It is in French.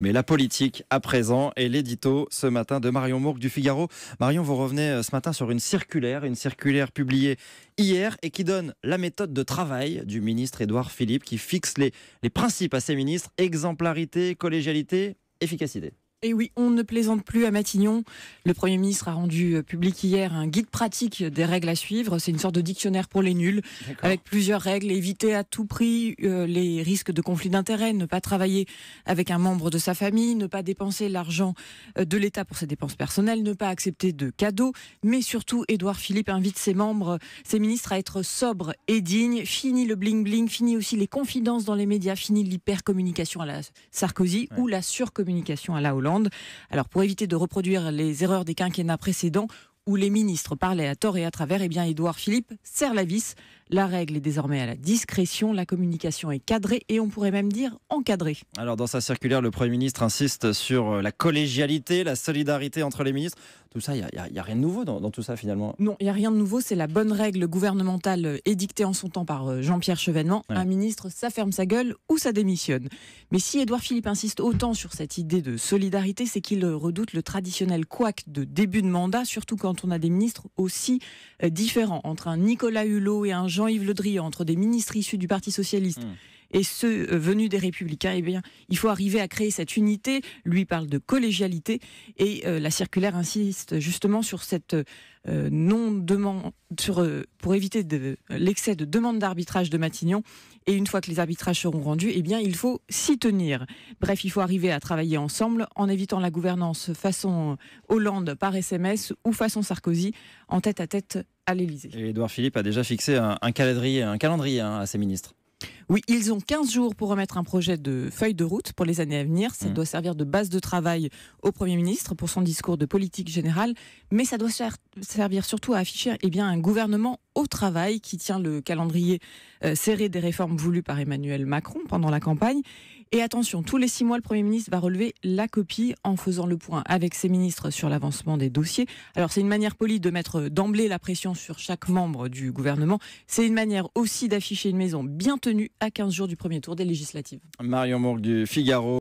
Mais la politique à présent et l'édito ce matin de Marion Mourgue du Figaro. Marion, vous revenez ce matin sur une circulaire publiée hier et qui donne la méthode de travail du ministre Édouard Philippe qui fixe les principes à ses ministres: exemplarité, collégialité, efficacité. Et oui, on ne plaisante plus à Matignon. Le Premier ministre a rendu public hier un guide pratique des règles à suivre. C'est une sorte de dictionnaire pour les nuls, avec plusieurs règles. Éviter à tout prix les risques de conflit d'intérêts, ne pas travailler avec un membre de sa famille, ne pas dépenser l'argent de l'État pour ses dépenses personnelles, ne pas accepter de cadeaux. Mais surtout, Édouard Philippe invite ses ministres à être sobres et dignes. Fini le bling-bling, fini aussi les confidences dans les médias, fini l'hypercommunication à la Sarkozy ou la surcommunication à la Hollande. Alors pour éviter de reproduire les erreurs des quinquennats précédents où les ministres parlaient à tort et à travers, eh bien Édouard Philippe serre la vis. La règle est désormais à la discrétion, la communication est cadrée et on pourrait même dire encadrée. Alors dans sa circulaire, le Premier ministre insiste sur la collégialité, la solidarité entre les ministres. Tout ça, il n'y a rien de nouveau dans tout ça finalement. Non, il n'y a rien de nouveau, c'est la bonne règle gouvernementale édictée en son temps par Jean-Pierre Chevènement. Ouais. Un ministre, ça ferme sa gueule ou ça démissionne. Mais si Édouard Philippe insiste autant sur cette idée de solidarité, c'est qu'il redoute le traditionnel couac de début de mandat, surtout quand on a des ministres aussi différents. Entre un Nicolas Hulot et un Jean-Yves Le Drian, entre des ministres issus du Parti Socialiste et ceux venus des Républicains, eh bien, il faut arriver à créer cette unité. Lui parle de collégialité et la circulaire insiste justement sur cette non-demande, pour éviter l'excès de demande d'arbitrage de Matignon. Et une fois que les arbitrages seront rendus, eh bien, il faut s'y tenir. Bref, il faut arriver à travailler ensemble en évitant la gouvernance façon Hollande par SMS ou façon Sarkozy en tête à tête à l'Élysée. Et Édouard Philippe a déjà fixé un calendrier à ses ministres. Oui, ils ont 15 jours pour remettre un projet de feuille de route pour les années à venir. Ça doit servir de base de travail au Premier ministre pour son discours de politique générale. Mais ça doit servir surtout à afficher un gouvernement au travail qui tient le calendrier serré des réformes voulues par Emmanuel Macron pendant la campagne. Et attention, tous les 6 mois, le Premier ministre va relever la copie en faisant le point avec ses ministres sur l'avancement des dossiers. Alors c'est une manière polie de mettre d'emblée la pression sur chaque membre du gouvernement. C'est une manière aussi d'afficher une maison bien tenue à 15 jours du premier tour des législatives. Marion Mourgue du Figaro.